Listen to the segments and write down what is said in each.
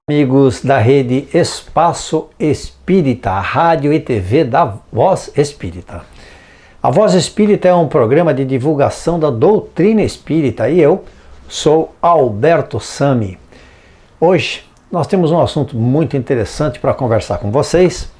Amigos da rede Espaço Espírita, a rádio e TV da Voz Espírita. A Voz Espírita é um programa de divulgação da doutrina espírita e eu sou Alberto Sami. Hoje nós temos um assunto muito interessante para conversar com vocês,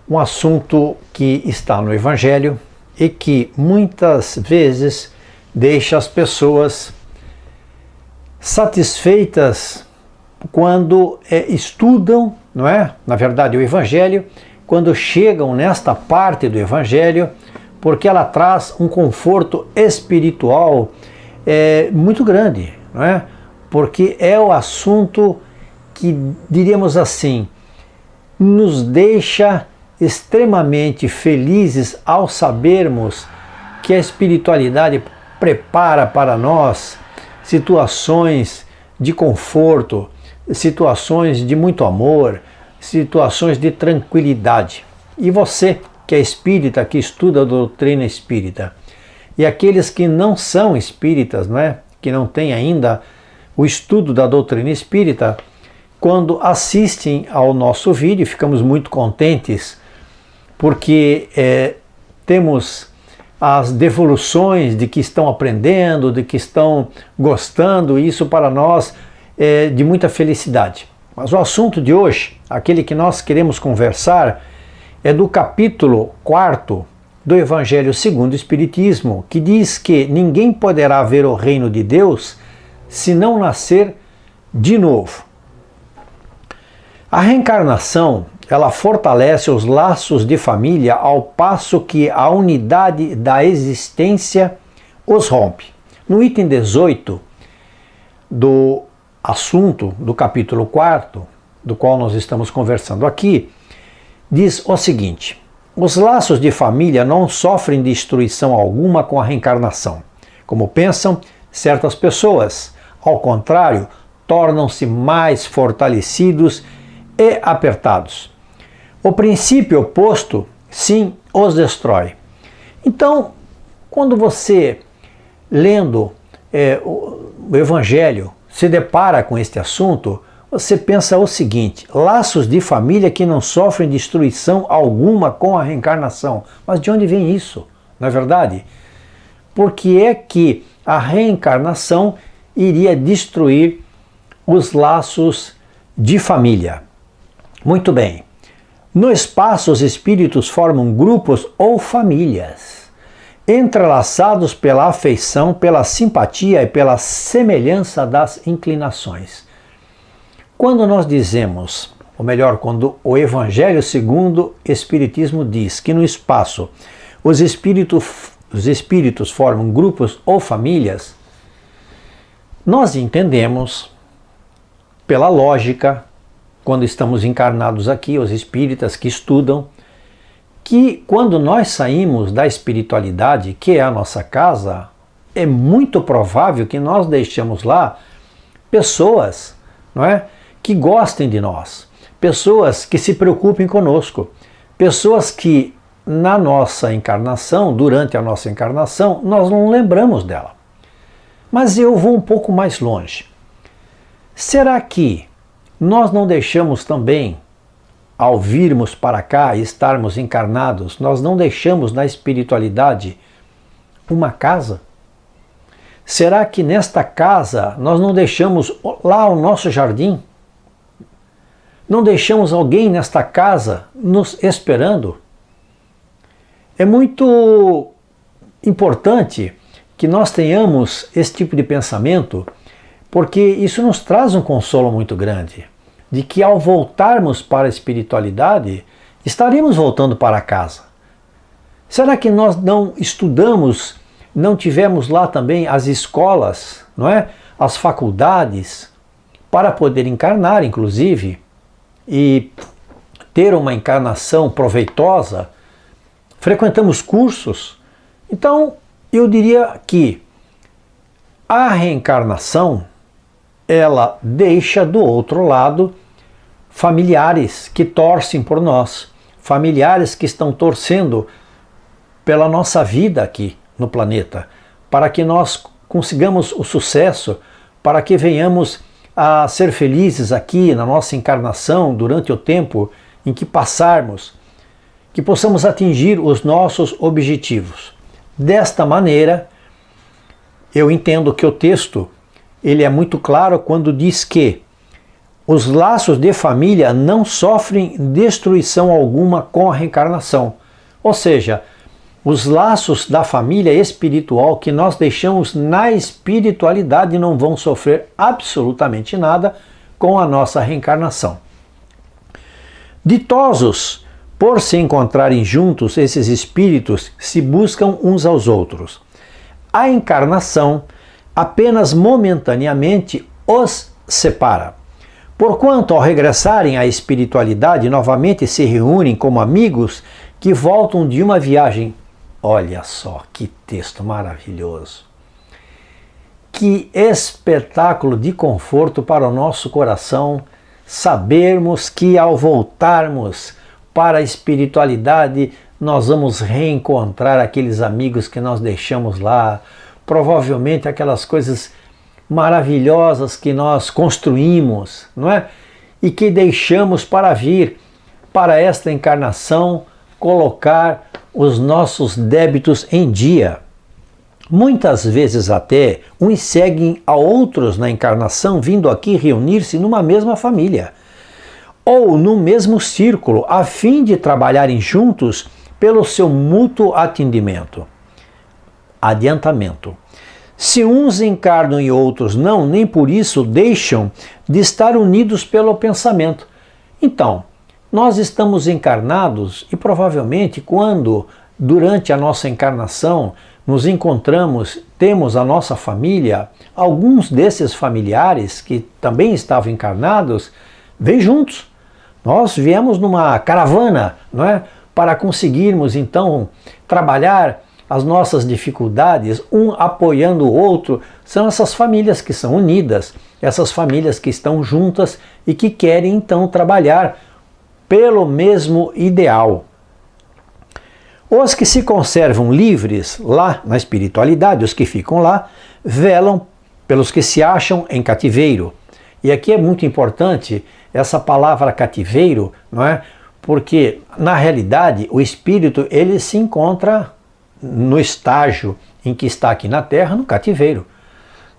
um assunto que está no Evangelho e que muitas vezes deixa as pessoas satisfeitas quando estudam, não é? Na verdade, o Evangelho, quando chegam nesta parte do Evangelho, porque ela traz um conforto espiritual muito grande, não é? Porque é o assunto que, diríamos assim, nos deixa extremamente felizes ao sabermos que a espiritualidade prepara para nós situações de conforto, situações de muito amor, situações de tranquilidade. E você, que é espírita, que estuda a doutrina espírita, e aqueles que não são espíritas, não é? Que não têm ainda o estudo da doutrina espírita, quando assistem ao nosso vídeo, ficamos muito contentes, porque temos as devoluções de que estão aprendendo, de que estão gostando, e isso para nós é de muita felicidade. Mas o assunto de hoje, aquele que nós queremos conversar, é do capítulo 4 do Evangelho segundo o Espiritismo, que diz que ninguém poderá ver o reino de Deus se não nascer de novo. A reencarnação, ela fortalece os laços de família ao passo que a unidade da existência os rompe. No item 18 do assunto do capítulo 4, do qual nós estamos conversando aqui, diz o seguinte: os laços de família não sofrem destruição alguma com a reencarnação, como pensam certas pessoas. Ao contrário, tornam-se mais fortalecidos e apertados. O princípio oposto, sim, os destrói. Então, quando você, lendo o Evangelho, se depara com este assunto, você pensa o seguinte: laços de família que não sofrem destruição alguma com a reencarnação. Mas de onde vem isso? Não é verdade? Porque é que a reencarnação iria destruir os laços de família. Muito bem. No espaço, os espíritos formam grupos ou famílias, entrelaçados pela afeição, pela simpatia e pela semelhança das inclinações. Quando nós dizemos, ou melhor, quando o Evangelho segundo o Espiritismo diz que no espaço os espíritos formam grupos ou famílias, nós entendemos, pela lógica, quando estamos encarnados aqui, os espíritas que estudam, que quando nós saímos da espiritualidade, que é a nossa casa, é muito provável que nós deixemos lá pessoas, não é, que gostem de nós, pessoas que se preocupem conosco, pessoas que na nossa encarnação, durante a nossa encarnação, nós não lembramos dela. Mas eu vou um pouco mais longe. Será que nós não deixamos também, ao virmos para cá e estarmos encarnados, nós não deixamos na espiritualidade uma casa? Será que nesta casa nós não deixamos lá o nosso jardim? Não deixamos alguém nesta casa nos esperando? É muito importante que nós tenhamos esse tipo de pensamento, porque isso nos traz um consolo muito grande, de que ao voltarmos para a espiritualidade, estaremos voltando para casa. Será que nós não estudamos, não tivemos lá também as escolas, não é? As faculdades, para poder encarnar, inclusive, e ter uma encarnação proveitosa? Frequentamos cursos? Então, eu diria que a reencarnação, ela deixa do outro lado familiares que torcem por nós, familiares que estão torcendo pela nossa vida aqui no planeta, para que nós consigamos o sucesso, para que venhamos a ser felizes aqui na nossa encarnação durante o tempo em que passarmos, que possamos atingir os nossos objetivos. Desta maneira, eu entendo que o texto ele é muito claro quando diz que os laços de família não sofrem destruição alguma com a reencarnação. Ou seja, os laços da família espiritual que nós deixamos na espiritualidade não vão sofrer absolutamente nada com a nossa reencarnação. Ditosos por se encontrarem juntos, esses espíritos se buscam uns aos outros. A encarnação apenas momentaneamente os separa. Porquanto, ao regressarem à espiritualidade, novamente se reúnem como amigos que voltam de uma viagem. Olha só que texto maravilhoso! Que espetáculo de conforto para o nosso coração sabermos que ao voltarmos para a espiritualidade nós vamos reencontrar aqueles amigos que nós deixamos lá, provavelmente aquelas coisas maravilhosas que nós construímos, não é? E que deixamos para vir para esta encarnação colocar os nossos débitos em dia. Muitas vezes até uns seguem a outros na encarnação vindo aqui reunir-se numa mesma família ou no mesmo círculo a fim de trabalharem juntos pelo seu mútuo adiantamento. Se uns encarnam e outros não, nem por isso deixam de estar unidos pelo pensamento. Então, nós estamos encarnados e provavelmente quando, durante a nossa encarnação, nos encontramos, temos a nossa família, alguns desses familiares que também estavam encarnados, vêm juntos. Nós viemos numa caravana, não é? Para conseguirmos então trabalhar as nossas dificuldades, um apoiando o outro. São essas famílias que são unidas, essas famílias que estão juntas e que querem então trabalhar pelo mesmo ideal. Os que se conservam livres lá na espiritualidade, os que ficam lá, velam pelos que se acham em cativeiro. E aqui é muito importante essa palavra cativeiro, não é? Porque na realidade o espírito ele se encontra no estágio em que está aqui na Terra, no cativeiro.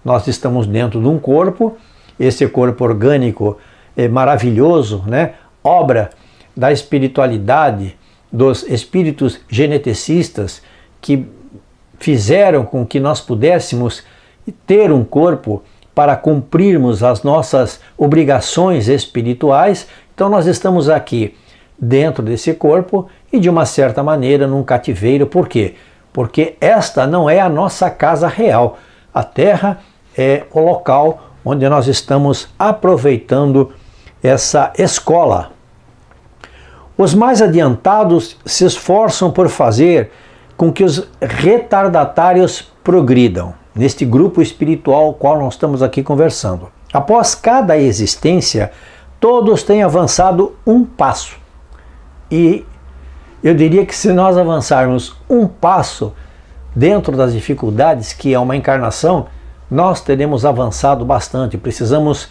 Nós estamos dentro de um corpo, esse corpo orgânico é maravilhoso, né? Obra da espiritualidade, dos espíritos geneticistas que fizeram com que nós pudéssemos ter um corpo para cumprirmos as nossas obrigações espirituais. Então nós estamos aqui dentro desse corpo e de uma certa maneira num cativeiro. Por quê? Porque esta não é a nossa casa real. A Terra é o local onde nós estamos aproveitando essa escola. Os mais adiantados se esforçam por fazer com que os retardatários progridam neste grupo espiritual qual nós estamos aqui conversando. Após cada existência, todos têm avançado um passo. E eu diria que se nós avançarmos um passo dentro das dificuldades que é uma encarnação, nós teremos avançado bastante. Precisamos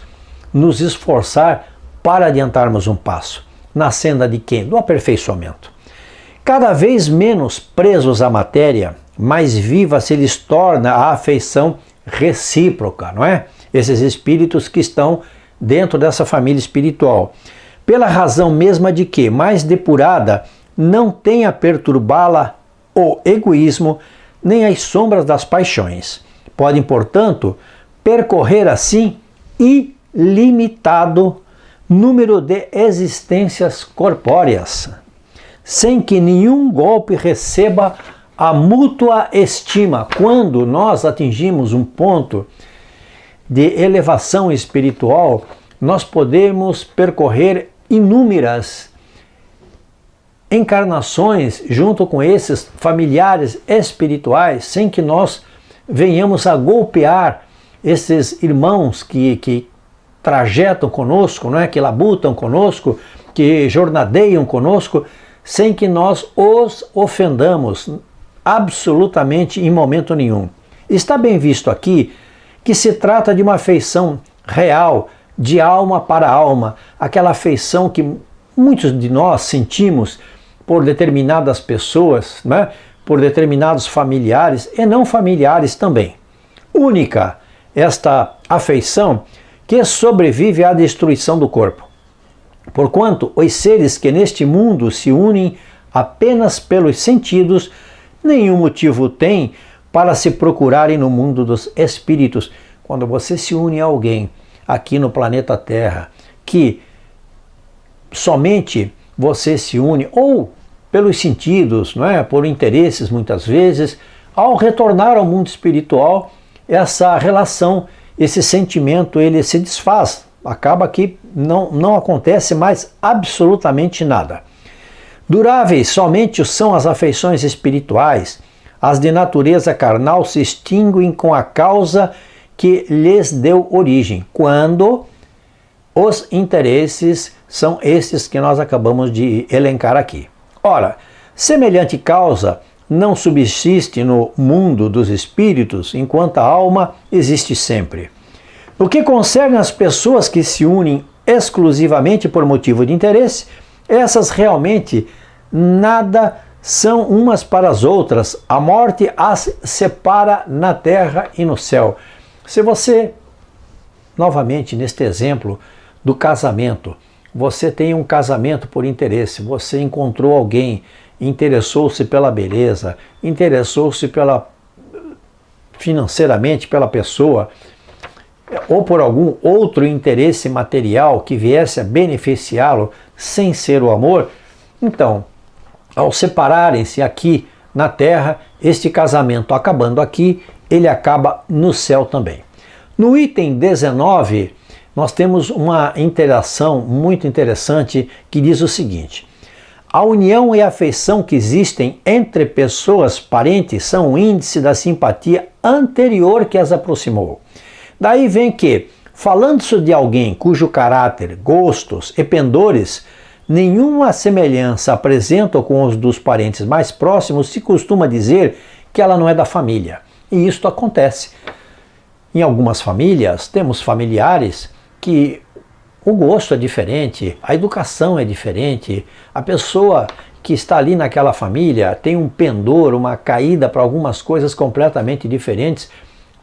nos esforçar para adiantarmos um passo. Na senda de quê? Do aperfeiçoamento. Cada vez menos presos à matéria, mais viva se lhes torna a afeição recíproca, não é? Esses espíritos que estão dentro dessa família espiritual. Pela razão mesma de que, mais depurada, não tem a perturbá-la o egoísmo, nem as sombras das paixões. Podem, portanto, percorrer assim ilimitado número de existências corpóreas, sem que nenhum golpe receba a mútua estima. Quando nós atingimos um ponto de elevação espiritual, nós podemos percorrer inúmeras encarnações junto com esses familiares espirituais, sem que nós venhamos a golpear esses irmãos que trajetam conosco, não é? Que labutam conosco, que jornadeiam conosco, sem que nós os ofendamos absolutamente em momento nenhum. Está bem visto aqui que se trata de uma afeição real, de alma para alma, aquela afeição que muitos de nós sentimos por determinadas pessoas, né? Por determinados familiares e não familiares também. Única esta afeição que sobrevive à destruição do corpo. Porquanto os seres que neste mundo se unem apenas pelos sentidos, nenhum motivo têm para se procurarem no mundo dos espíritos. Quando você se une a alguém aqui no planeta Terra, que somente você se une, ou pelos sentidos, não é? Por interesses muitas vezes, ao retornar ao mundo espiritual, essa relação, esse sentimento, ele se desfaz. Acaba que não acontece mais absolutamente nada. Duráveis somente são as afeições espirituais. As de natureza carnal se extinguem com a causa que lhes deu origem, quando os interesses são esses que nós acabamos de elencar aqui. Ora, semelhante causa não subsiste no mundo dos espíritos, enquanto a alma existe sempre. No que concerne às pessoas que se unem exclusivamente por motivo de interesse, essas realmente nada são umas para as outras. A morte as separa na terra e no céu. Se você, novamente neste exemplo do casamento, você tem um casamento por interesse, você encontrou alguém, interessou-se pela beleza, interessou-se financeiramente pela pessoa, ou por algum outro interesse material que viesse a beneficiá-lo sem ser o amor, então, ao separarem-se aqui na terra, este casamento acabando aqui, ele acaba no céu também. No item 19, nós temos uma interação muito interessante que diz o seguinte: a união e a afeição que existem entre pessoas parentes são o índice da simpatia anterior que as aproximou. Daí vem que, falando-se de alguém cujo caráter, gostos e pendores nenhuma semelhança apresentam com os dos parentes mais próximos, se costuma dizer que ela não é da família. E isto acontece. Em algumas famílias, temos familiares que o gosto é diferente, a educação é diferente, a pessoa que está ali naquela família tem um pendor, uma caída para algumas coisas completamente diferentes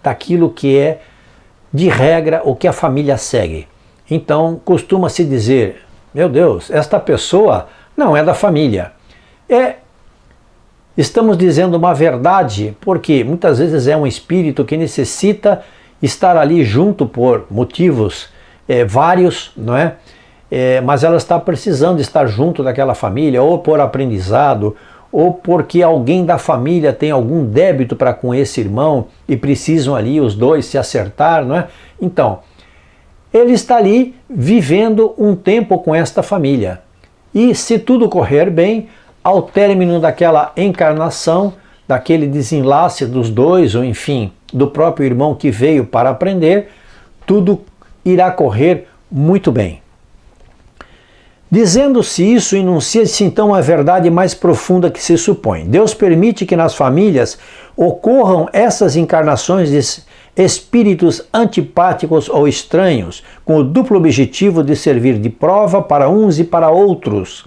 daquilo que é, de regra, o que a família segue. Então, costuma-se dizer: meu Deus, esta pessoa não é da família. Estamos dizendo uma verdade, porque muitas vezes é um espírito que necessita estar ali junto por motivos vários, não é? Mas ela está precisando estar junto daquela família, ou por aprendizado, ou porque alguém da família tem algum débito para com esse irmão e precisam ali os dois se acertar, não é? Então, ele está ali vivendo um tempo com esta família. E se tudo correr bem, ao término daquela encarnação, daquele desenlace dos dois, ou enfim, do próprio irmão que veio para aprender, tudo irá correr muito bem. Dizendo-se isso, enuncia-se então a verdade mais profunda que se supõe. Deus permite que nas famílias ocorram essas encarnações de espíritos antipáticos ou estranhos, com o duplo objetivo de servir de prova para uns e para outros,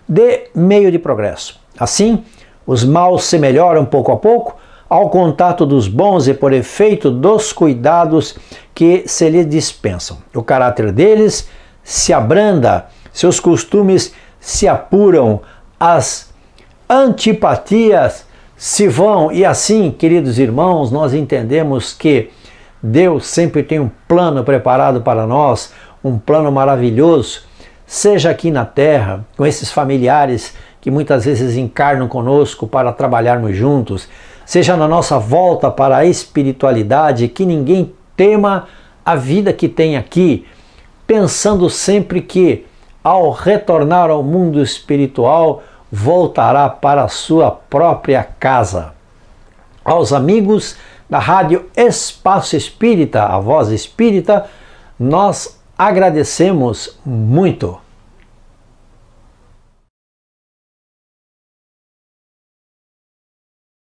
de meio de progresso. Assim, os maus se melhoram pouco a pouco, ao contato dos bons e por efeito dos cuidados que se lhes dispensam. O caráter deles se abranda, seus costumes se apuram, as antipatias se vão. E assim, queridos irmãos, nós entendemos que Deus sempre tem um plano preparado para nós, um plano maravilhoso, seja aqui na terra, com esses familiares que muitas vezes encarnam conosco para trabalharmos juntos, seja na nossa volta para a espiritualidade, que ninguém tema a vida que tem aqui, pensando sempre que, ao retornar ao mundo espiritual, voltará para a sua própria casa. Aos amigos da Rádio Espaço Espírita, a Voz Espírita, nós agradecemos muito.